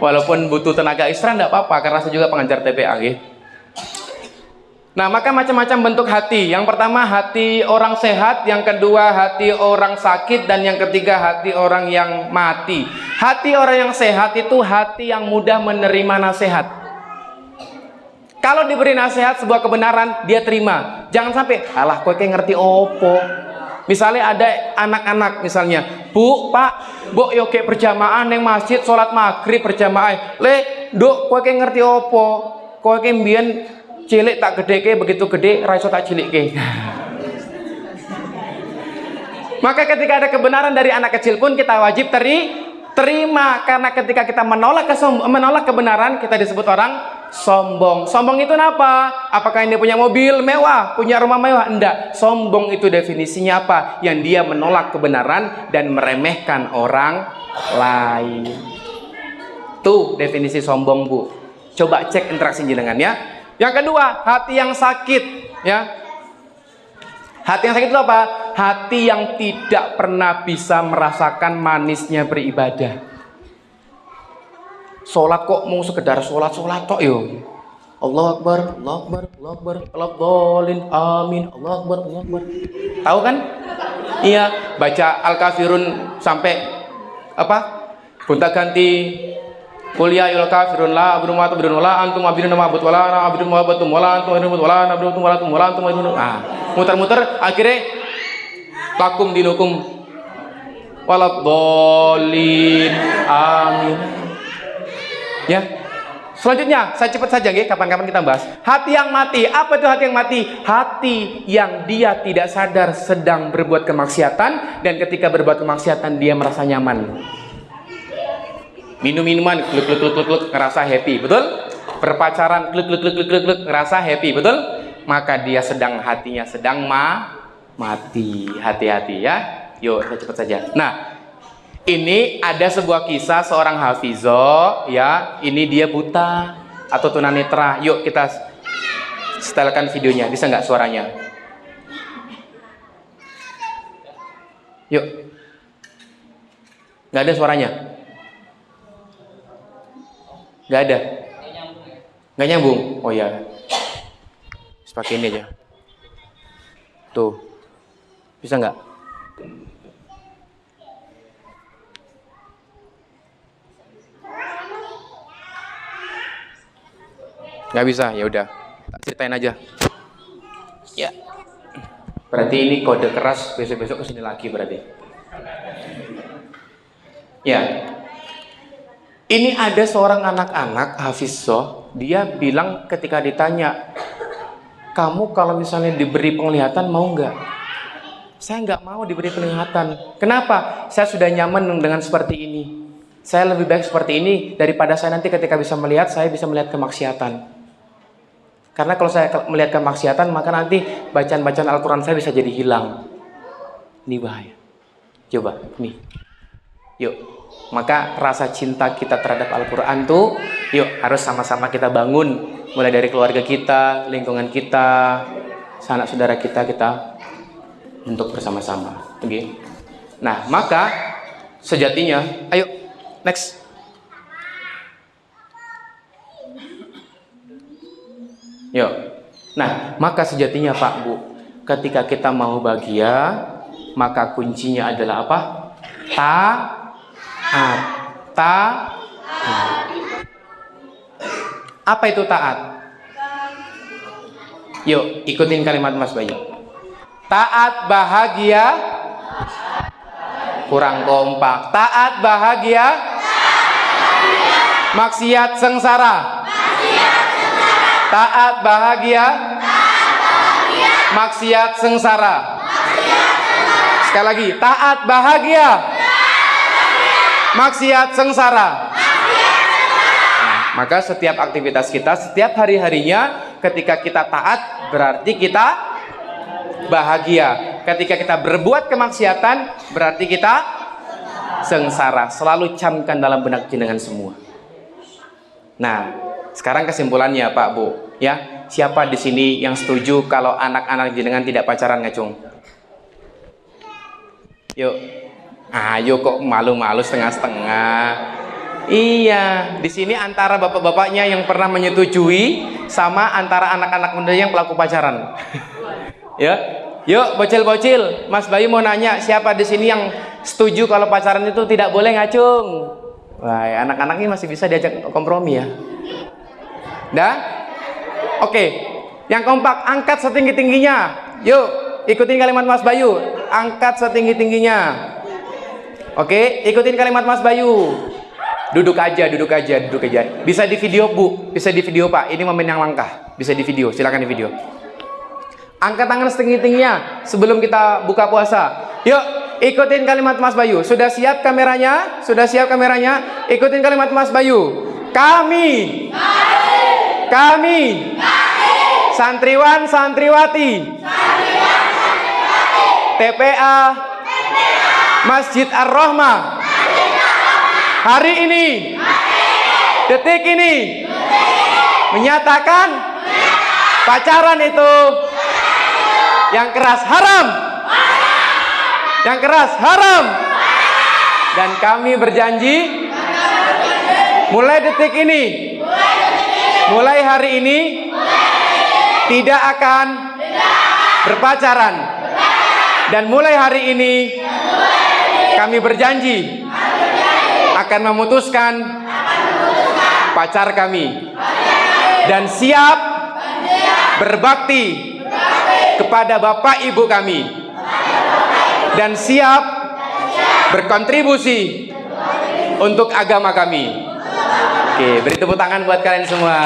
Walaupun butuh tenaga ekstra enggak apa-apa, karena saya juga pengajar TPA gitu. Nah, maka macam-macam bentuk hati. Yang pertama hati orang sehat, yang kedua hati orang sakit, dan yang ketiga hati orang yang mati. Hati orang yang sehat itu hati yang mudah menerima nasihat. Kalau diberi nasihat sebuah kebenaran, dia terima. Jangan sampai, alah kowe ngerti opo. Misalnya ada anak-anak misalnya, Bu, Pak, Mbok yo ke berjamaah neng masjid salat maghrib berjamaah. Le, Nduk, kowe ngerti opo? Kowe mbiyen cilik tak gede ke, begitu gede raiso tak cilik ke. Maka ketika ada kebenaran dari anak kecil pun kita wajib terima, karena ketika kita menolak kebenaran kita disebut orang sombong. Sombong itu apa? Apakah dia punya mobil mewah, punya rumah mewah? Enggak. Sombong itu definisinya apa? Yang dia menolak kebenaran dan meremehkan orang lain. Tuh definisi sombong, Bu. Coba cek interaksi jenengan ya. Yang kedua, hati yang sakit, ya. Hati yang sakit itu apa? Hati yang tidak pernah bisa merasakan manisnya beribadah. Sholat kok mau sekedar sholat tok yo. Allahu Akbar, Allahu Akbar, Allahu Akbar, Alhamdulillah, amin, Allahu Akbar, Allahu Akbar. Tahu kan? Iya, baca Al-Kafirun sampai apa? Gonta-ganti. Qul ya ayyuhal kafirun la a'budu ma ta'budun wala antum a'buduna ma a'budu wala ana a'budu ma ta'budun wala antum a'buduna wala ana a'budu wala antum a'budun. Muter-muter akhirnya lakum dinukum waladhdallin. Amin. Ya. Selanjutnya, saya cepat saja nggih, kapan-kapan kita bahas. Hati yang mati. Apa itu hati yang mati? Hati yang dia tidak sadar sedang berbuat kemaksiatan, dan ketika berbuat kemaksiatan dia merasa nyaman. Minum-minuman gluk ngerasa happy, betul? Berpacaran gluk ngerasa happy, betul? Maka dia hatinya sedang mati. Hati-hati ya. Yuk, kita cepat saja. Nah, ini ada sebuah kisah seorang hafizoh, ya. Ini dia buta atau tunanetra. Yuk kita setelkan videonya. Bisa nggak suaranya? Yuk. Nggak ada suaranya. Nggak ada. Nggak nyambung. Oh ya. Pakai ini aja. Tuh. Bisa nggak? Nggak bisa, ya udah. Ceritain aja. Ya. Berarti ini kode keras, besok-besok kesini lagi berarti. Ya. Ini ada seorang anak-anak hafizoh, dia bilang ketika ditanya, kamu kalau misalnya diberi penglihatan mau nggak? Saya nggak mau diberi penglihatan. Kenapa? Saya sudah nyaman dengan seperti ini. Saya lebih baik seperti ini daripada saya nanti ketika bisa melihat, saya bisa melihat kemaksiatan. Karena kalau saya melihat kemaksiatan, maka nanti bacaan-bacaan Al-Quran saya bisa jadi hilang. Ini bahaya. Coba, nih. Yuk. Maka rasa cinta kita terhadap Al-Quran tuh Yuk, harus sama-sama kita bangun. Mulai dari keluarga kita, lingkungan kita, sanak saudara kita untuk bersama-sama. Oke. Nah, maka sejatinya, ayo next. Yuk. Nah, maka sejatinya Pak Bu, ketika kita mau bahagia, maka kuncinya adalah apa? Taat. Apa itu taat? Yuk, ikutin kalimat Mas Bayu. Taat bahagia. Kurang kompak. Taat bahagia. Maksiat sengsara. Taat bahagia. Maksiat sengsara. Sekali lagi, taat bahagia. Maksiat sengsara. Nah, maka setiap aktivitas kita, setiap hari-harinya, ketika kita taat, berarti kita bahagia. Ketika kita berbuat kemaksiatan, berarti kita sengsara. Selalu camkan dalam benak jenengan semua. Nah, sekarang kesimpulannya Pak Bu, ya, siapa di sini yang setuju kalau anak-anak jenengan tidak pacaran, ngacung? Yuk, ayo kok malu-malu setengah-setengah. Iya, di sini antara bapak-bapaknya yang pernah menyetujui sama antara anak-anak muda yang pelaku pacaran. Ya, yuk bocil-bocil, Mas Bayu mau nanya, siapa di sini yang setuju kalau pacaran itu tidak boleh, ngacung? Wah, anak-anak ini masih bisa diajak kompromi ya. Dah? Oke, yang kompak angkat setinggi-tingginya. Yuk, ikutin kalimat Mas Bayu. Angkat setinggi-tingginya. Oke, ikutin kalimat Mas Bayu. Duduk aja. Bisa di video Bu, bisa di video Pak. Ini momen yang langka. Bisa di video, silakan di video. Angkat tangan setinggi-tingginya sebelum kita buka puasa. Yuk, ikutin kalimat Mas Bayu. Sudah siap kameranya? Ikutin kalimat Mas Bayu. Kami. Santriwan santriwati. TPA Masjid Ar-Rahmah. Hari ini, detik ini, menyatakan pacaran itu yang keras haram. Dan kami berjanji mulai detik ini, mulai hari ini, tidak akan berpacaran. Dan mulai hari ini kami berjanji akan memutuskan pacar kami dan siap berbakti kepada bapak ibu kami dan siap berkontribusi untuk agama kami. Oke, beri tepuk tangan buat kalian semua.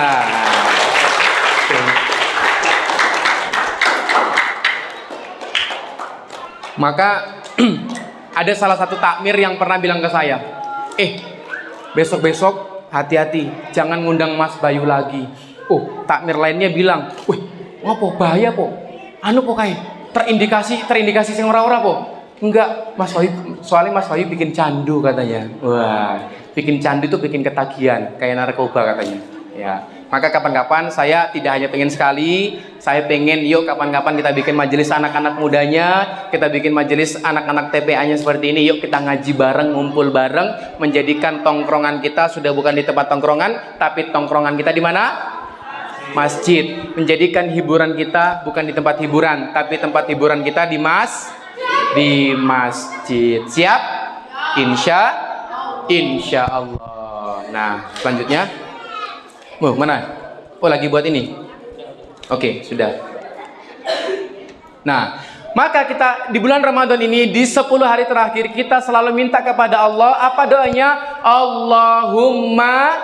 Maka ada salah satu takmir yang pernah bilang ke saya, besok-besok hati-hati, jangan ngundang Mas Bayu lagi. Oh, takmir lainnya bilang, wih, ngopo bahaya po? Anu po kayak terindikasi sing ora-ora po? Enggak, Mas Bayu, soalnya Mas Bayu bikin candu katanya. Wah, bikin candu itu bikin ketagihan, kayak narkoba katanya. Ya. Maka kapan-kapan saya tidak hanya pengen sekali, saya pengen yuk kapan-kapan kita bikin majelis anak-anak mudanya, kita bikin majelis anak-anak TPA-nya seperti ini. Yuk kita ngaji bareng, ngumpul bareng, menjadikan tongkrongan kita sudah bukan di tempat tongkrongan, tapi tongkrongan kita di mana? Masjid. Menjadikan hiburan kita bukan di tempat hiburan, tapi tempat hiburan kita di masjid. Siap? Insya Allah. Nah, selanjutnya. Mana? Oh, lagi buat ini. Oke, sudah. Nah, maka kita di bulan Ramadan ini di 10 hari terakhir kita selalu minta kepada Allah, apa doanya? Allahumma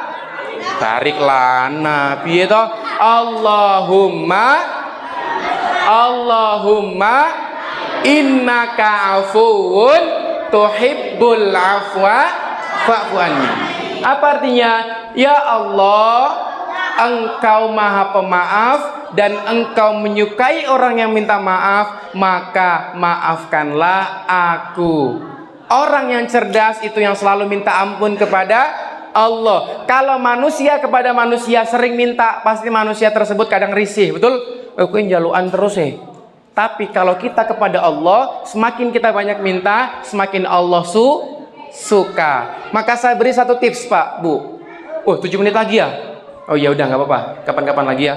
tarik lana piye to? Allahumma innaka afuwun tuhibbul afwa fa'fu anni. Apa artinya? Ya Allah, Engkau Maha Pemaaf dan Engkau menyukai orang yang minta maaf, maka maafkanlah aku. Orang yang cerdas itu yang selalu minta ampun kepada Allah. Kalau manusia kepada manusia sering minta, pasti manusia tersebut kadang risih, betul? Oke, jaluan terus ya. Tapi kalau kita kepada Allah, semakin kita banyak minta, semakin Allah suka. Maka saya beri satu tips, Pak, Bu. Oh, 7 menit lagi ya? Oh ya udah, nggak apa-apa. Kapan-kapan lagi ya.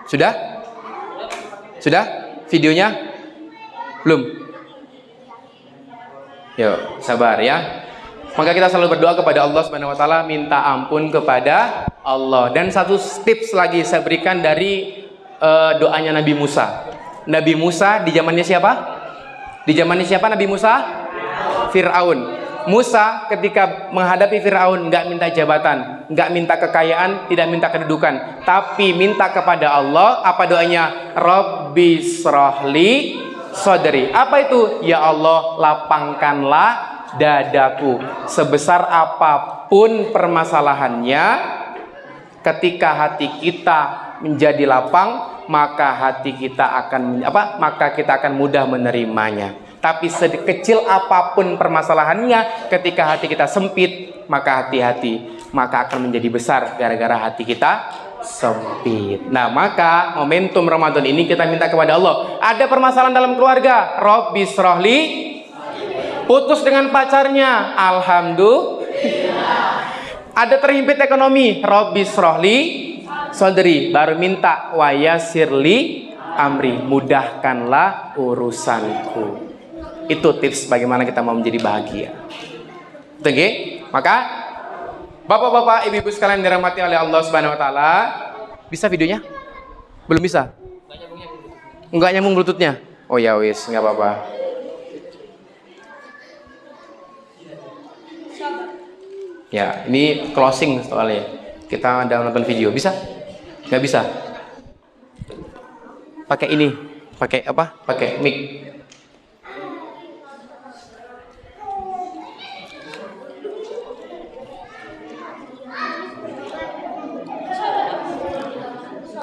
Sudah? Sudah? Videonya? Belum? Yuk, sabar ya. Maka kita selalu berdoa kepada Allah Subhanahu wa taala, minta ampun kepada Allah. Dan satu tips lagi saya berikan dari doanya Nabi Musa. Nabi Musa di zamannya siapa? Di zamannya siapa Nabi Musa? Fir'aun. Musa ketika menghadapi Fir'aun nggak minta jabatan, nggak minta kekayaan, tidak minta kedudukan, tapi minta kepada Allah. Apa doanya? Rabbi shrahli sadri. Apa itu? Ya Allah, lapangkanlah dadaku. Sebesar apapun permasalahannya, ketika hati kita menjadi lapang, maka hati kita akan maka kita akan mudah menerimanya. Tapi sekecil apapun permasalahannya, ketika hati kita sempit, maka hati-hati, maka akan menjadi besar gara-gara hati kita sempit. Nah, maka momentum Ramadan ini kita minta kepada Allah. Ada permasalahan dalam keluarga, Rabbi shrahli, putus dengan pacarnya, alhamdulillah. Ada terhimpit ekonomi, Rabbi shrahli sadri, baru minta wa yassirli amri, mudahkanlah urusanku. Itu tips bagaimana kita mau menjadi bahagia. Oke? Maka Bapak-bapak, ibu-ibu sekalian dirahmati oleh Allah Subhanahu wa taala, bisa videonya? Belum bisa? Enggak nyambung Bluetooth-nya. Oh ya wis, enggak apa-apa. Ya, ini closing soalnya. Kita ada nonton video, bisa? Enggak bisa. Pakai ini, pakai apa? Pakai mic.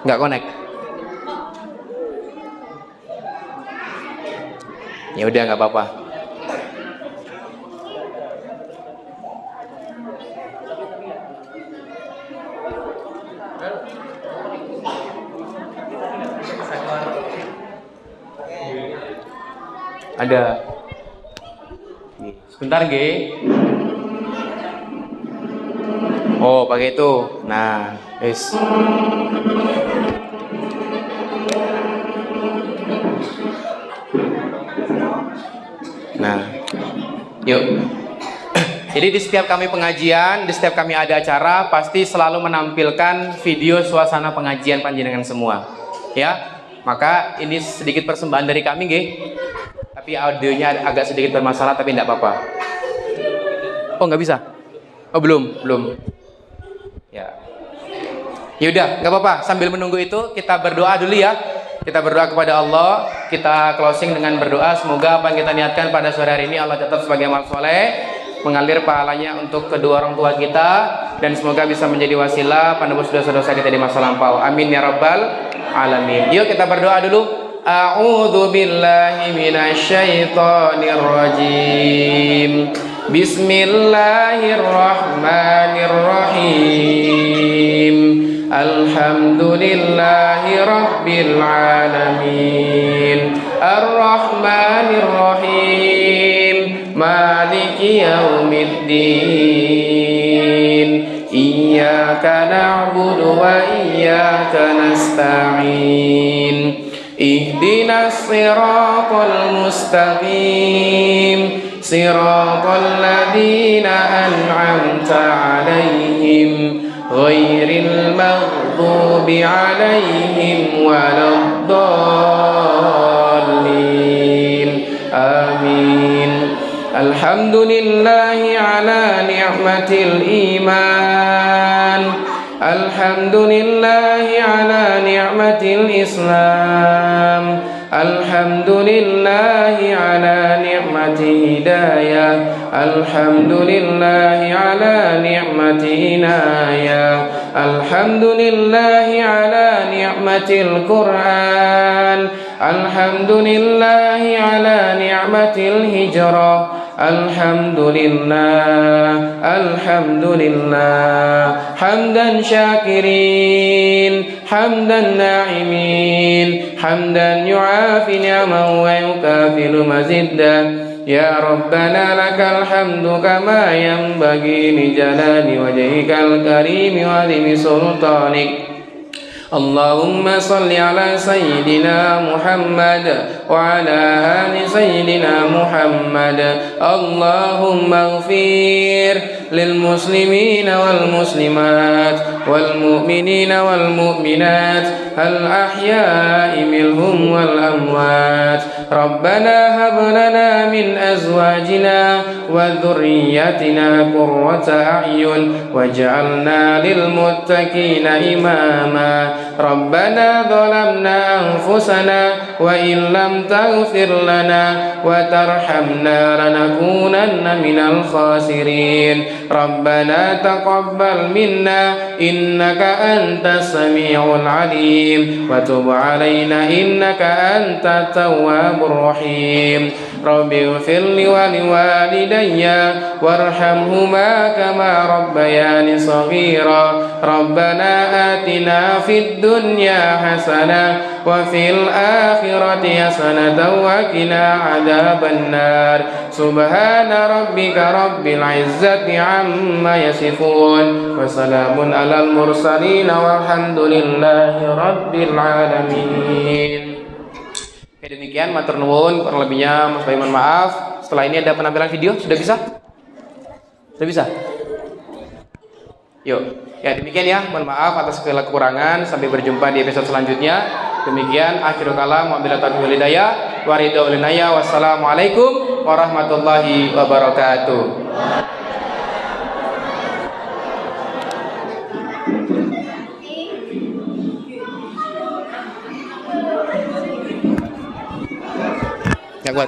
Nggak connect. Ya udah, nggak apa-apa. Ada. Sebentar, G. Oh, pakai itu. Nah, guys. Nah, yuk. Jadi di setiap kami pengajian, di setiap kami ada acara, pasti selalu menampilkan video suasana pengajian panjenengan semua. Ya, maka ini sedikit persembahan dari kami, nggih. Tapi audionya agak sedikit bermasalah, tapi tidak apa-apa. Oh, nggak bisa? Oh, belum. Ya. Yaudah, nggak apa-apa. Sambil menunggu itu, kita berdoa dulu ya. Kita berdoa kepada Allah. Kita closing dengan berdoa. Semoga apa yang kita niatkan pada sore hari ini Allah catat sebagai amal soleh, mengalir pahalanya untuk kedua orang tua kita, dan semoga bisa menjadi wasilah penebus dosa-dosa kita di masa lampau. Amin ya rabbal alamin. Yuk kita berdoa dulu. A'udzu billahi minasyaitonir rajim. Bismillahirrahmanirrahim. Alhamdulillahi rabbil alamin. Ar-Rahmanir-Rahim. Maliki yaumiddin. Iyyaka na'budu wa iyyaka nasta'in. Ihdinas siratal mustaqim. Siratal ladzina an'amta 'alaihim ghairil maghdubi 'alaihim waladdallin. Amin. Alhamdulillahi 'ala ni'matil iman. Alhamdulillahi 'ala ni'matil islam. Alhamdulillahi 'ala ni'mati hidayah. Alhamdulillahi 'ala ni'mati inayah. Alhamdulillahi 'ala ni'matil Qur'an. Alhamdulillahi 'ala ni'matil hijrah. Alhamdulillah, alhamdulillah, hamdan syakirin, hamdan na'imin, hamdan yu'afi ni'amahu wa yukafilu maziddah. Ya Rabbana lakal hamdu kama yanbaghi li jalali wajhikal karim wa azimi sultanik. Allahumma salli ala Sayyidina Muhammad wa ala ali Sayyidina Muhammad. Allahumma ighfir lil muslimina wal muslimat wal mu'minina wal mu'minat al ahya'i minhum wal amwat. Rabbana hab lana min azwajina wa dhurriyyatina qurrata a'yun waj'alna lil muttaqina imama. Rabbana zalamna anfusana wa in lam taghfir lana wa tarhamna lanakunanna minal khasirin. Rabbana taqabbal minna innaka antas samiul alim wa tub alaina innaka antat tawwabur rahim. Rabbi ighfirli wa liwalidayya warhamhuma kama rabbayani shaghira. Rabbana atina fid dunya hasanah wa fil akhirati hasanatan wa qina adzaban nar. Subhana rabbika rabbil izzati amma yasifun wa salamun alal mursalin walhamdulillahi rabbil alamin. Oke, demikian matur nuwun, kurang lebihnya Mas Bayu mohon maaf. Setelah ini ada penampilan video, sudah bisa? Sudah bisa? Yuk, ya demikian ya, mohon maaf atas segala kekurangan. Sampai berjumpa di episode selanjutnya. Demikian akhirul kalam, wabillahi taufiq wal hidayah, wa ridha wal inayah. Wassalamualaikum warahmatullahi wabarakatuh. Ya kuat.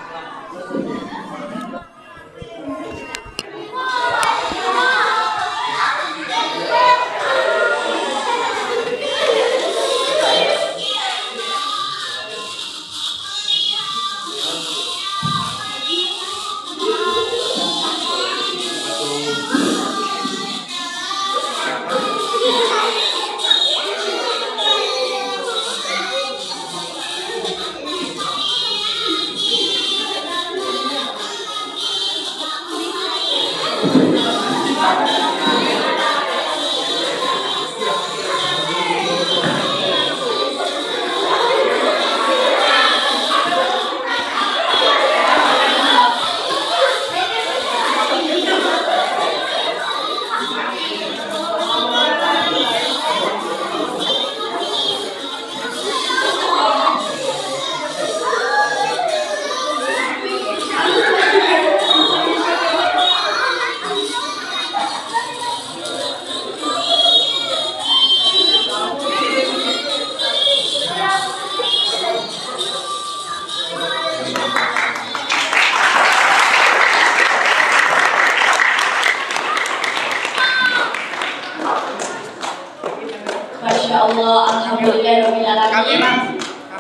Masya Allah, alhamdulillah.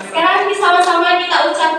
Sekarang sama-sama kita ucap